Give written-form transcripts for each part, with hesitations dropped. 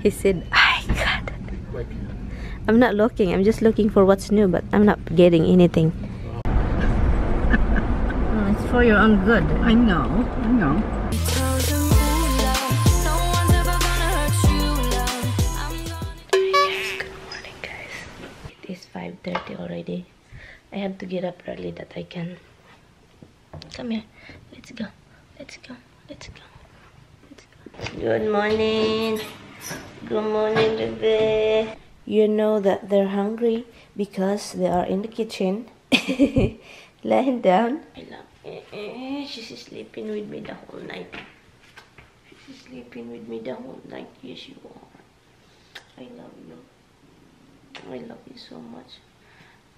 He said, I got it. I'm not looking. I'm just looking for what's new, but I'm not getting anything. Oh, it's for your own good. I know. I know. Good morning, guys. It is 5:30 already. I have to get up early that I can. Come here. Let's go. Let's go. Let's go. Let's go. Good morning. Good morning, baby. You know that they're hungry because they are in the kitchen, laying down. I love it. She's sleeping with me the whole night. She's sleeping with me the whole night. Yes, you are. I love you. I love you so much.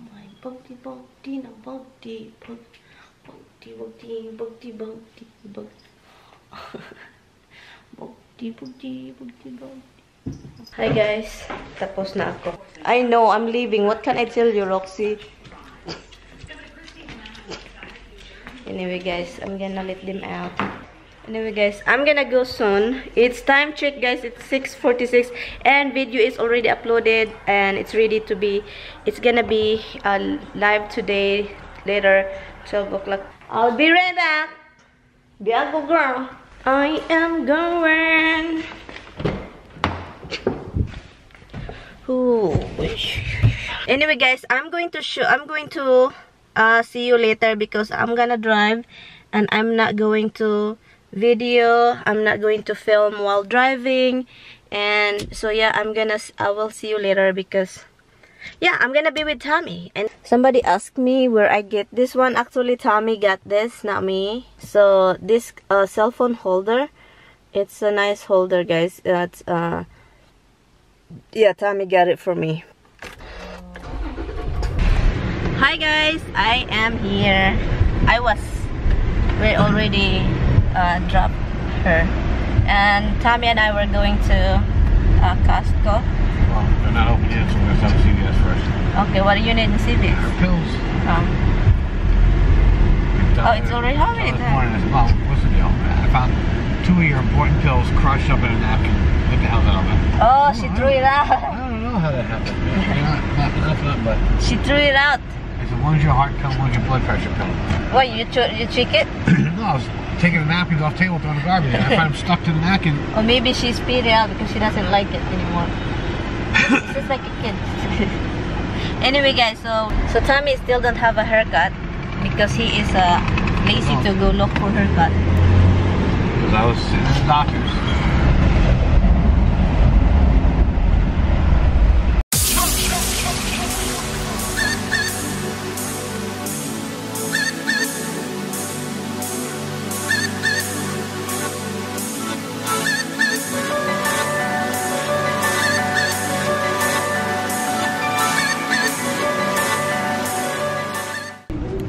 My bugty na bugty bugty bugty bugty bugty bugty bugty bugty. Hi guys, tapos na ako. I know, I'm leaving. What can I tell you, Roxy? Anyway guys, I'm gonna let them out. Anyway guys, I'm gonna go soon. It's time check guys, it's 6:46 and video is already uploaded and it's ready to be, it's gonna be live today, later, 12 o'clock. I'll be right back. Be a good girl. I am going. Ooh. Anyway guys, I'm going to see you later because I'm gonna drive and I'm not going to video. I'm not going to film while driving, and so yeah, I will see you later because yeah, I'm gonna be with Tommy. And somebody asked me where I get this one. Actually Tommy got this, not me. So this cell phone holder, it's a nice holder guys. It's yeah, Tommy got it for me. Hi guys, I am here. We already dropped her, and Tommy and I were going to Costco. Well, they're not open yet, so we're going to stop at CVS first. Okay, what do you need in CVS? Pills. Oh, it's already holiday time. Well, what's the deal? I found 2 of your important pills crushed up in a napkin. What the hell is that all about? Oh, she threw it out. I don't know how that happened. Not, but She threw it out. I said, one's your heart pill, one's your blood pressure pill. What, you check it? No, I was taking the napkins off the table, throwing the garbage in. I found them stuck to the napkin. Or maybe she spit it out because she doesn't like it anymore. It's just like a kid. Anyway guys, so Tommy still don't have a haircut because he is lazy to go look for haircut. Because I was sitting in the doctor's.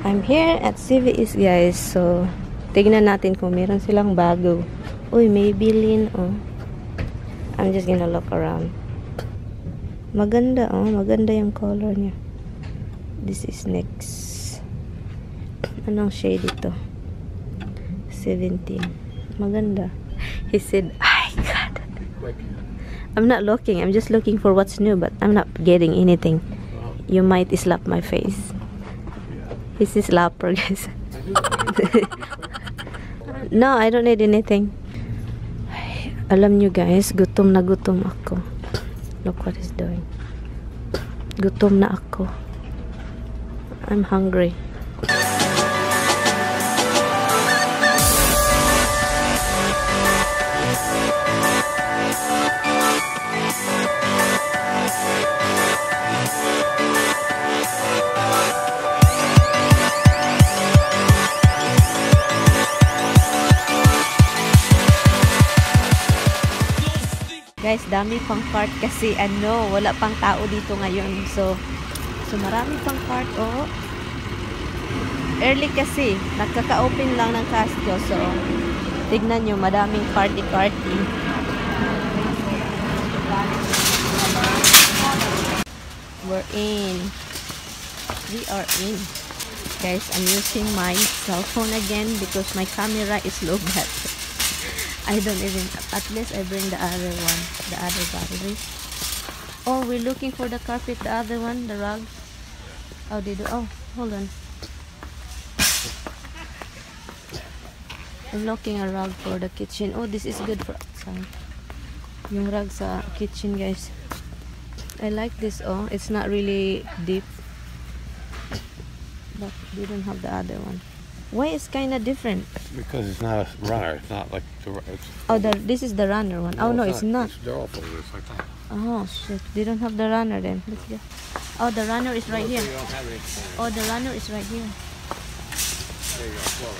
I'm here at CVS guys, so tignan natin kung meron silang bago. Uy, may bilin oh. I'm just gonna look around. Maganda oh, maganda yung color niya. This is next. Anong shade ito? 17. Maganda. He said, I got it. I'm not looking, I'm just looking for what's new, but I'm not getting anything. You might slap my face. This is slapper guys. No, I don't need anything. Ay, alam nyo guys, gutom na gutom ako. Look what he's doing. Gutom na ako. I'm hungry. Guys, dami pang cart kasi wala pang tao dito ngayon. So marami pang cart oh. Early kasi, nagkaka-open lang ng Costco. So tignan nyo, madaming party-party. We're in. We are in. Guys, I'm using my cell phone again because my camera is low battery. I don't even, at least I bring the other one, the other battery. Oh, we're looking for the carpet, the other one, the rug. Oh, they do. Oh, hold on. I'm looking a rug for the kitchen. Oh, this is good for outside. Yung rug sa kitchen, guys. I like this. Oh, it's not really deep, but we don't have the other one. Why is kind of different? Because it's not a runner. It's not like the. Oh, this is the runner one. Oh no, it's not. They're all folded. It's like that. Oh shit, they don't have the runner then. Let's go. Oh, the runner is right here. Oh, the runner is right here. There you go.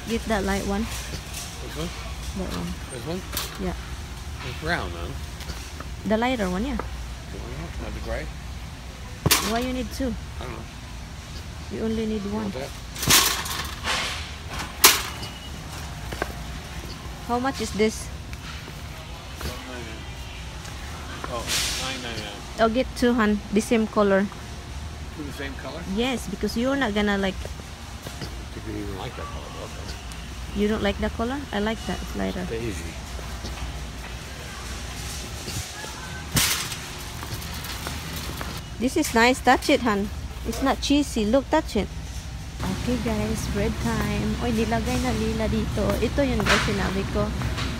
Get that light one. This one? That one. This one? Yeah. It's round, man. The lighter one, yeah. Not the gray? Why you need two? I don't know. You only need You one. want that? How much is this? $9.99. Oh, $9.99. I'll get two, hun. The same color. Two the same color? Yes, because you're not gonna like. You didn't even like that color. Okay. You don't like that color? I like that. It's lighter. Daisy. This is nice. Touch it, hun. It's not cheesy. Look, touch it. Okay, guys. Bread time. Oy, nilagay na nila dito. Ito yun, guys. Sinabi ko.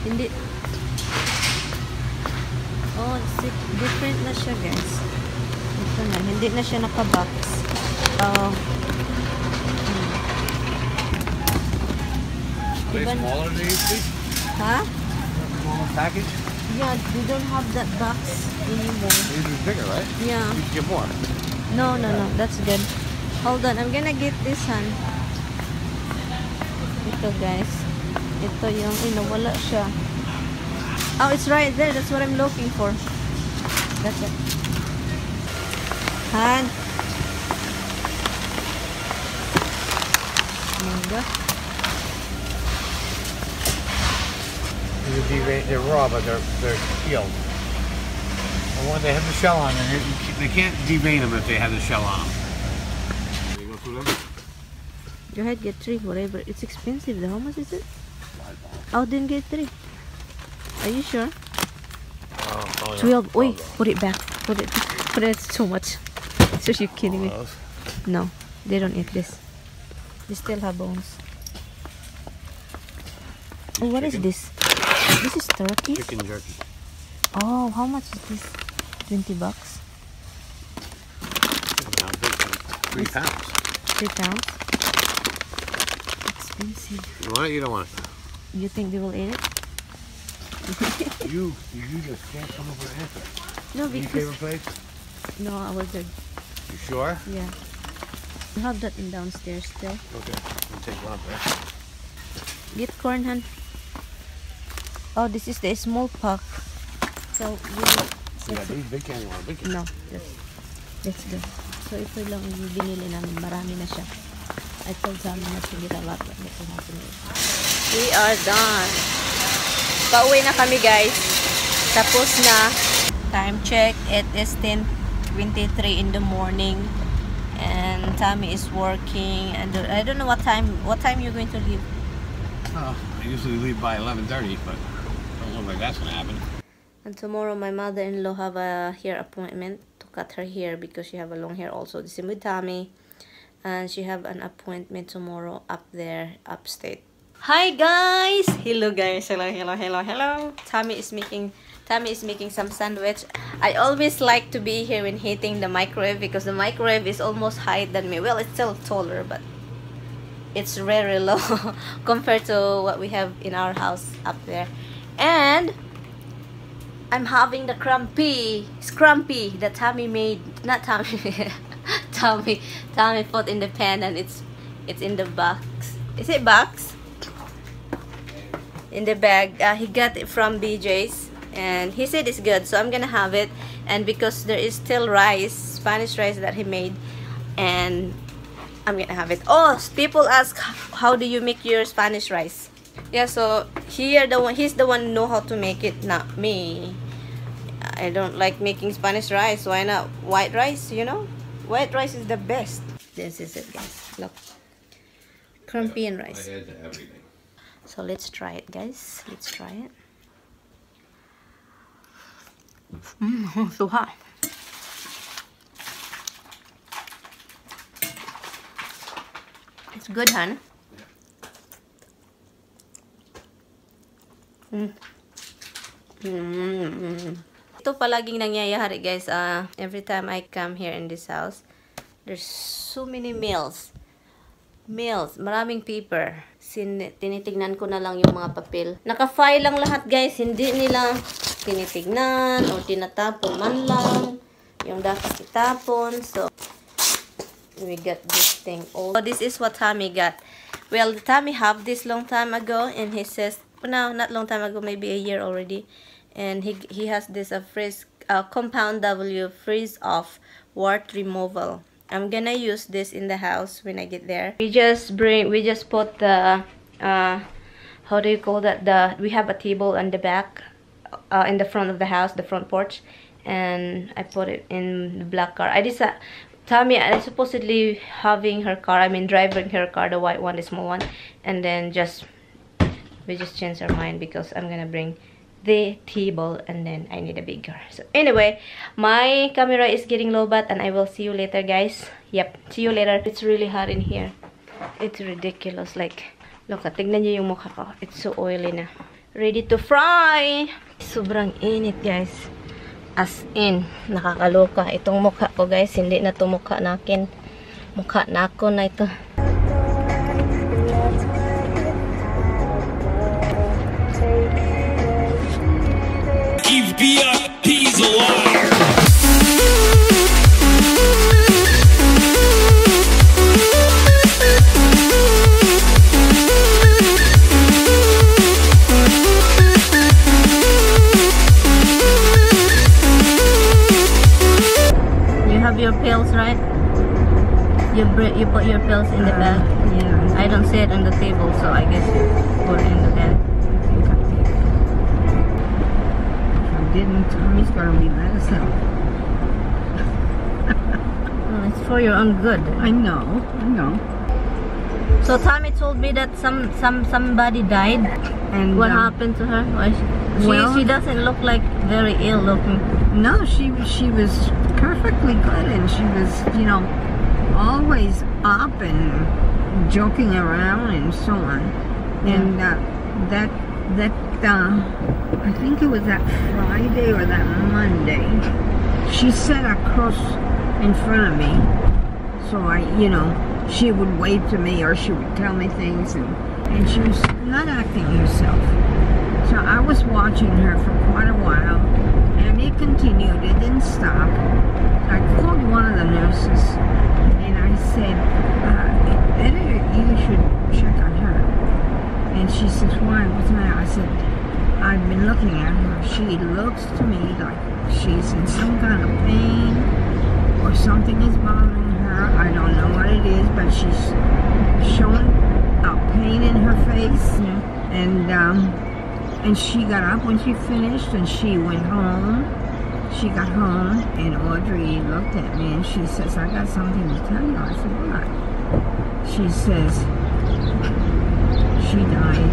Hindi. Oh, different na siya, guys. Ito na. Hindi na siya naka-box. Oh. Are they smaller than these, please? Huh? Smaller package? Yeah, we don't have that box anymore. These are bigger, right? Yeah. You can get more. No. That's good. Hold on. I'm gonna get this one. Ito, guys. Ito yung inawala siya. Oh, it's right there. That's what I'm looking for. That's it. Han. Manga. They're raw, but they're peeled. And when they have the shell on them, they can't devein them if they have the shell on them. You go through them? Go ahead, get three, whatever. It's expensive though. How much is it? Oh, then get three. Are you sure? Oh, 12. Wait, put it back. Put it. It's too much. So you kidding me? No, they don't eat this. They still have bones. Oh, what is this? This is turkey. Chicken jerky. Oh, how much is this? 20 bucks. 3 pounds. 3 pounds. Expensive. You want it? You don't want it? You think they will eat it? you just can't come up with an answer. No, Any because favorite place? no, I was good. You sure? Yeah. You have that in downstairs still. Okay. I'll take one up there. Get corn, hun. Oh, this is the small pack. So we will. Yeah, these big candy ones. Big candy. No, let's go. So ito lang yung binili namin. Marami na siya. I told Sammy not to get a lot, but let's have to make. We are done. Pauwi na kami, guys. Tapos na. Time check. It is 10:23 in the morning. And Tommy is working. And I don't know what time you're going to leave. Oh, I usually leave by 11:30, but don't look like that's gonna happen. And tomorrow my mother-in-law have a hair appointment to cut her hair because she have a long hair also. The same with Tommy. And she have an appointment tomorrow up there, upstate. Hi guys! Hello guys. Hello. Tommy is making some sandwich. I always like to be here when heating the microwave because the microwave is almost higher than me. Well, it's still taller, but it's very low compared to what we have in our house up there. And I'm having the scrumpy that Tommy made. Not Tommy. Tommy put in the pan, and it's in the box. Is it box? In the bag. He got it from BJ's, and he said it's good, so I'm gonna have it. And because there is still rice, Spanish rice that he made, and I'm gonna have it. Oh, people ask, how do you make your Spanish rice? Yeah, so he's the one who know how to make it, not me. I don't like making Spanish rice. Why not white rice? You know, white rice is the best. This is it, guys. Look, crumpy and rice. So let's try it, guys. Let's try it. So hot. It's good, hon. Ito palaging nangyayari, guys. Every time I come here in this house, there's so many meals. Maraming paper. Tinitignan ko na lang yung mga papel. Naka-file lang lahat, guys. Hindi nila tinitignan o tinatapon man lang yung dapat itapon. So we got this thing. Oh, this is what Tommy got. Well, Tommy have this long time ago, and he says, no, not long time ago, maybe a year already. And he has this compound W freeze off wart removal. I'm gonna use this in the house when I get there. We just put the how do you call that? We have a table on the back, in the front of the house, the front porch, and I put it in the black car. Tommy, I supposedly having her car. I mean, driving her car, the white one, the small one, and then we just changed our mind because I'm gonna bring the table and then I need a big car. So anyway, my camera is getting low bat, and I will see you later, guys. Yep, see you later. It's really hot in here. It's ridiculous. Like, look, tignan niyo yung mukha ko. It's so oily na. Ready to fry. Sobrang init, guys. As in, nakakaloka. Itong mukha ko, guys, hindi na to mukha nakin. Mukha na ako na ito. He's a liar. You have your pills, right? You put your pills in the bag? Yeah. I don't see it on the table, so I guess you put it in the bag. Didn't Tommy's gonna be medicine. Well, it's for your own good. I know. So Tommy told me that somebody died. And What happened to her? She doesn't look like very ill looking. No, she was perfectly good, and she was, you know, always up and joking around and so on. And I think it was that Friday or that Monday, she sat across in front of me, so she would wave to me or she would tell me things, and she was not acting herself. So I was watching her for quite a while, and it continued, it didn't stop. I called one of the nurses, and I said, you should check on her. And she says, why, what's the matter? I said, I've been looking at her. She looks to me like she's in some kind of pain or something is bothering her. I don't know what it is, but she's showing a pain in her face. Yeah. And she got up when she finished and she went home. She got home and Audrey looked at me and she says, I got something to tell you. I said, what? She says, she died.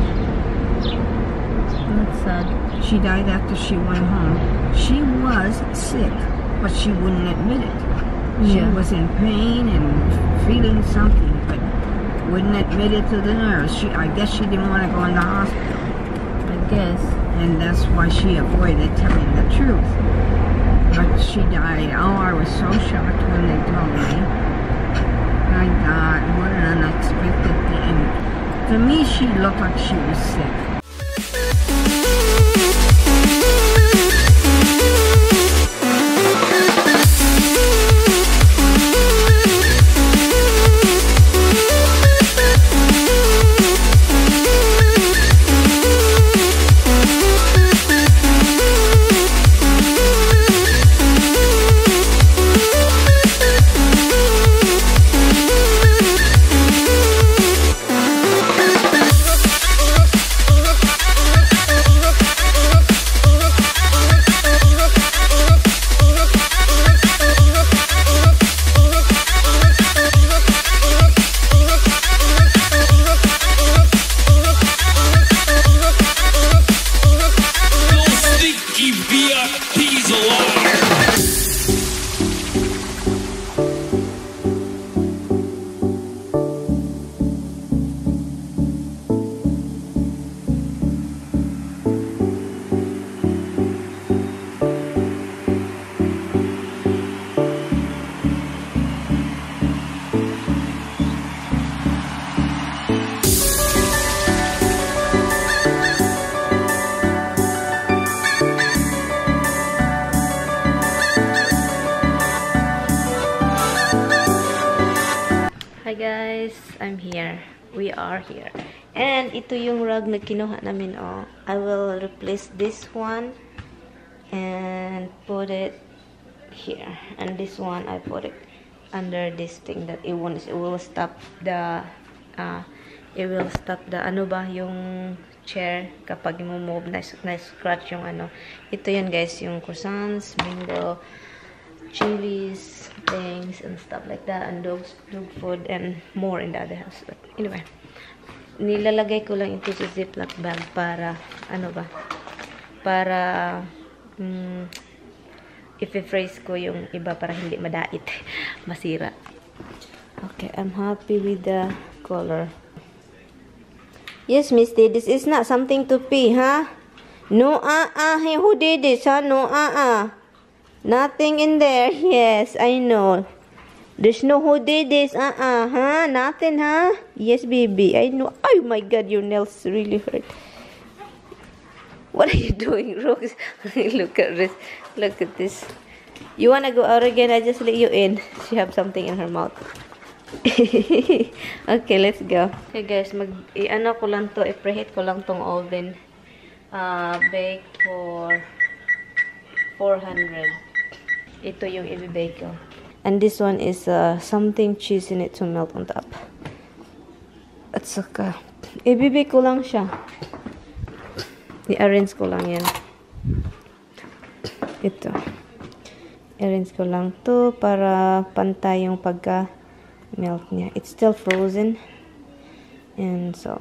That's sad. She died after she went home. She was sick, but she wouldn't admit it. She was in pain and feeling something, but wouldn't admit it to the nurse. I guess she didn't want to go in the hospital. I guess. And that's why she avoided telling the truth. But she died. Oh, I was so shocked when they told me. My God, what an unexpected thing. To me, she looked like she was sick. guys, I'm here. We are here. And ito yung rug na kinuha namin, oh. I will replace this one and put it here. And this one, I put it under this thing that it will stop the ano ba, yung chair kapag mo-move na scratch yung ano. Ito yun guys, yung croissants, bingo, chilies, things and stuff like that, and dog food and more in the other house. But anyway, nilalagay ko lang ito sa ziploc bag para ano ba, para i-freeze ko yung iba para hindi madait, masira. Okay, I'm happy with the color. Yes, Misty, this is not something to pee, huh? No, hey, who did this, huh? No, nothing in there. Yes, I know. There's no who did this, huh? Nothing, huh? Yes, baby, I know. Oh my God, your nails really hurt. What are you doing, Rose? Look at this. Look at this. You wanna go out again? I just let you in. She have something in her mouth. Okay, let's go. Okay guys, i-ano ko lang to, i-preheat ko lang tong oven. Bake for 400. Ito yung i-bake ko. And this one is something cheese in it to melt on top. At saka, i-bake ko lang siya. I-arrange ko lang yan. Ito. I-arrange ko lang to para pantay yung melt niya. It's still frozen. And so,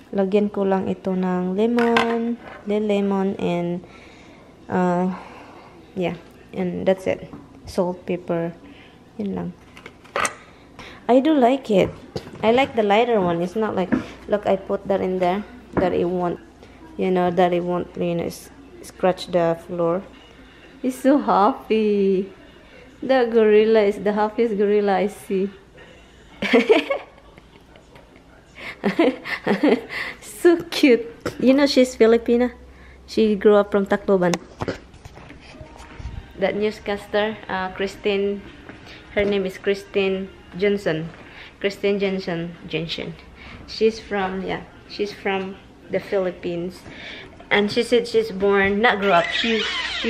lagyan ko lang ito ng lemon, and yeah, and that's it. Salt, pepper, yun lang. I do like it. I like the lighter one. It's not like, look, I put that in there, that it won't, scratch the floor. It's so happy. The gorilla is the happiest gorilla I see. So cute. You know she's Filipina. She grew up from Tacloban. That newscaster, Christine, her name is Christine Johnson. Christine Johnson. She's from the Philippines. And she said she's born, not grew up, she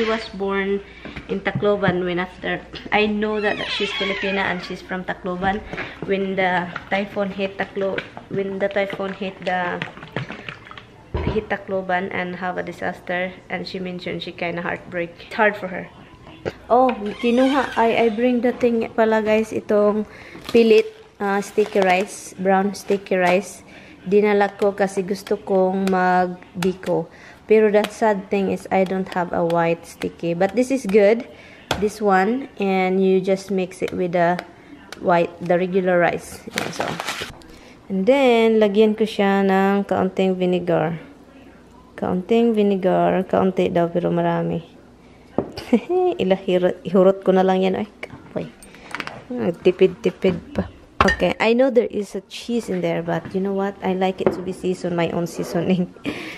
was born in Tacloban. When after, I know that she's Filipina and she's from Tacloban. When the typhoon hit hit Tacloban and have a disaster, and she mentioned she kind of heartbreak. It's hard for her. Oh, kinuha, I bring the thing pala guys, itong pilit sticky rice, brown sticky rice. Dinala ko kasi gusto kong mag-biko. Pero the sad thing is I don't have a white sticky. But this is good. This one. And you just mix it with the regular rice. Yeah, so. And then, lagyan ko siya ng kaunting vinegar. Kaunti daw pero marami. Ihurot ko na lang yan. Ay, kapoy. Tipid-tipid pa. Okay, I know there is a cheese in there, but you know what? I like it to be seasoned, my own seasoning.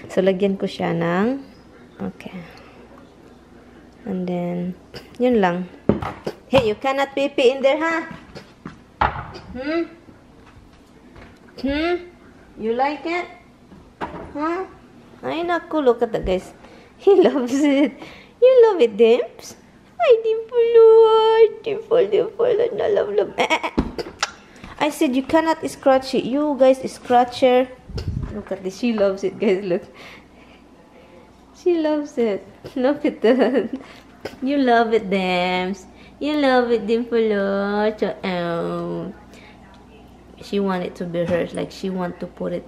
So, lagyan ko siya ng, okay. And then, yun lang. Hey, you cannot pee in there, huh? You like it? Huh? Ay, naku, look at that, guys. He loves it. You love it, Dimps? Ay, dimple, I love. I said you cannot scratch it. You guys scratch her. Look at this. She loves it, guys. Look. She loves it. Look at that. You love it, Dams. You love it, Dimple. She wanted to be hers. Like she want to put it,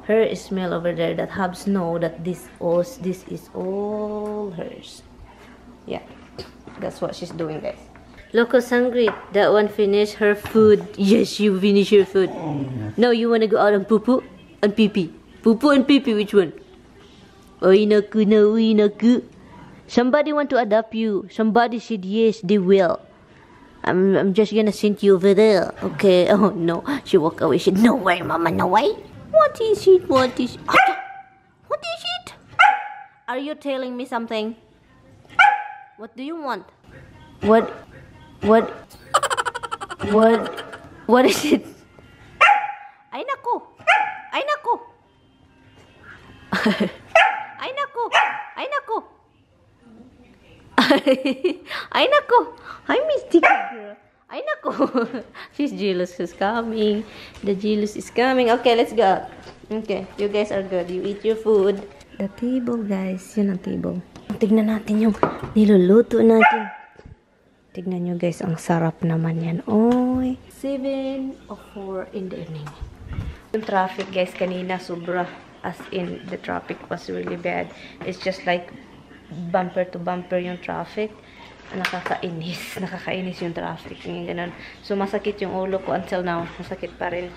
her smell over there. That Hubs know that this is all hers. Yeah, that's what she's doing, guys. Loco's hungry. That one finished her food. Yes, you finish your food. Now you wanna go out and poo-poo and pee-pee. Poo-poo and pee-pee, which one? Oy naku. Somebody want to adopt you. Somebody said yes, they will. I'm just gonna send you over there. Okay. Oh no. She walked away. She said, no way, Mama, no way. What is it? What is it? Are you telling me something? What do you want? What What is it? Ay, nako! Ay, nako! Ay, nako! Ay, nako! Ay, nako! Hi, Misty girl. Ay, nako! She's jealous. She's coming. The jealous is coming. Okay, let's go. Okay, you guys are good. You eat your food. The table, guys. Yun ang table. Tignan natin yung niluluto natin. Tignan nyo, guys. Ang sarap naman yan. Oy. 7:04 in the evening. Yung traffic, guys, kanina sobra. As in, the traffic was really bad. It's just like bumper to bumper yung traffic. Nakakainis. Nakakainis yung traffic. Ganun. So, masakit yung ulo ko until now. Masakit pa rin.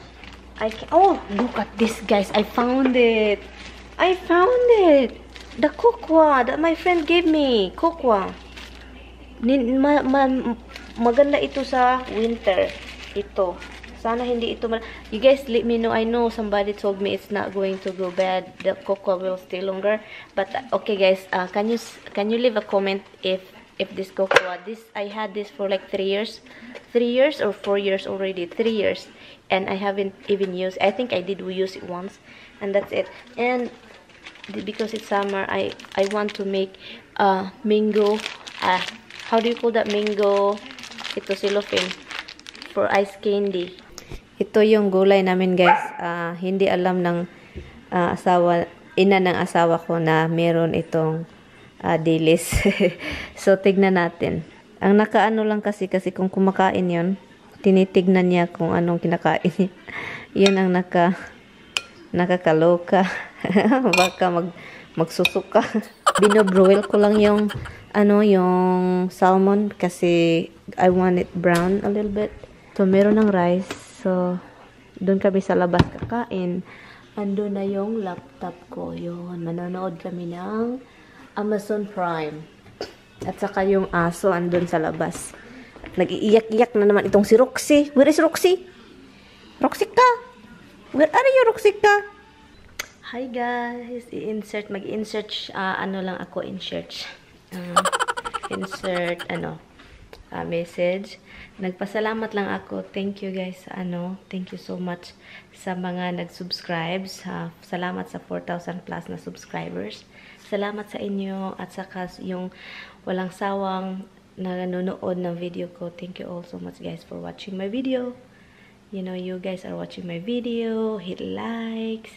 Oh, look at this, guys. I found it. I found it. The kokwa that my friend gave me. Kokwa. Maganda ito sa winter. Ito. Sana hindi ito. You guys let me know. I know somebody told me it's not going to go bad. The cocoa will stay longer. But okay, guys. Can you leave a comment if this cocoa? I had this for like 3 years. 3 years or 4 years already. 3 years. And I haven't even used. I think I did use it once. And that's it. And because it's summer, I want to make mango. How do you call that? Mango. Ito cellophane for ice candy. Ito yung gulay namin, guys. Hindi alam ng ina ng asawa ko na meron itong dilis. So, tignan natin. Ang nakaano lang kasi kung kumakain yon, tinitignan niya kung anong kinakain niya. Yun ang nakakaloka. Baka magsusuka. Binobroil ko lang yung yung salmon kasi I want it brown a little bit. So, meron ng rice. So, doon kami sa labas kakain. Andun na yung laptop ko. Yun, manonood kami ng Amazon Prime. At saka yung aso andun sa labas. Nag-iiyak-iyak na naman itong si Roxy. Where is Roxy? Roxy ka? Where are you, Roxy ka? Hi guys. Mag-insert insert message. Nagpasalamat lang ako. Thank you guys thank you so much sa mga nag-subscribe. Salamat sa 4,000 plus na subscribers. Salamat sa inyo at saka yung walang sawang nanonood ng video ko. Thank you all so much guys for watching my video. You know, you guys are watching my video, hit likes,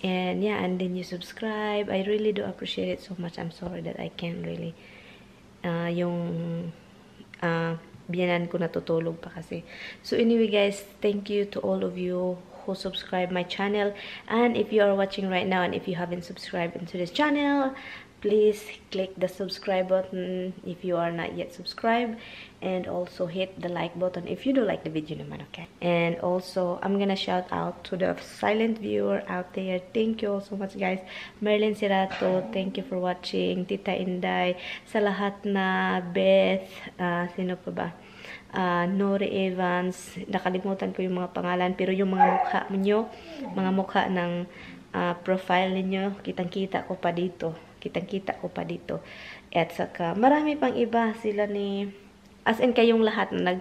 and yeah, and then you subscribe. I really do appreciate it so much. I'm sorry that I can't really biyanan ko natutulog pa kasi. So anyway guys, thank you to all of you who subscribe my channel. And if you are watching right now and if you haven't subscribed into this channel, please click the subscribe button if you are not yet subscribed, and also hit the like button if you do like the video naman, okay? And also, I'm gonna shout out to the silent viewer out there. Thank you all so much guys. Merlin Sirato, thank you for watching. Tita Inday, sa lahat na Beth, sino pa ba? Nori Evans, nakalimutan ko yung mga pangalan, pero yung mga mukha nyo, mga mukha ng profile niyo, kitang-kita ko pa dito. Kitang-kita ko pa dito. At saka, marami pang iba sila ni, as in kayong lahat na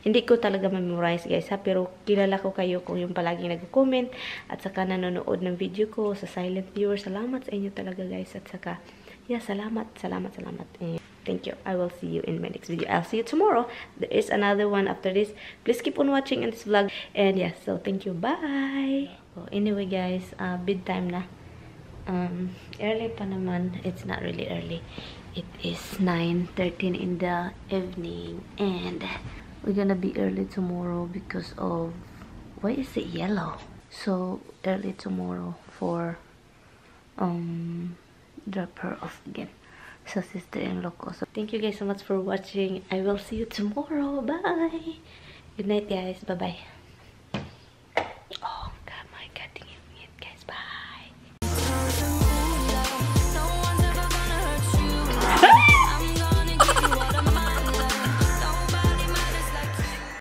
hindi ko talaga memorize guys ha, pero kilala ko kayo kung yung palaging nag-comment at saka nanonood ng video ko sa silent viewer. Salamat sa inyo talaga guys. At saka, yeah, salamat. And thank you. I will see you in my next video. I'll see you tomorrow. There is another one after this. Please keep on watching in this vlog. And yeah, so thank you. Bye! So, anyway guys, bedtime na. Early pa naman. It's not really early. It is 9:13 in the evening. And we're gonna be early tomorrow because of... Why is it yellow? So, early tomorrow for... drop her off again. So, sister-in-law ko. So, thank you guys so much for watching. I will see you tomorrow. Bye! Good night guys. Bye-bye.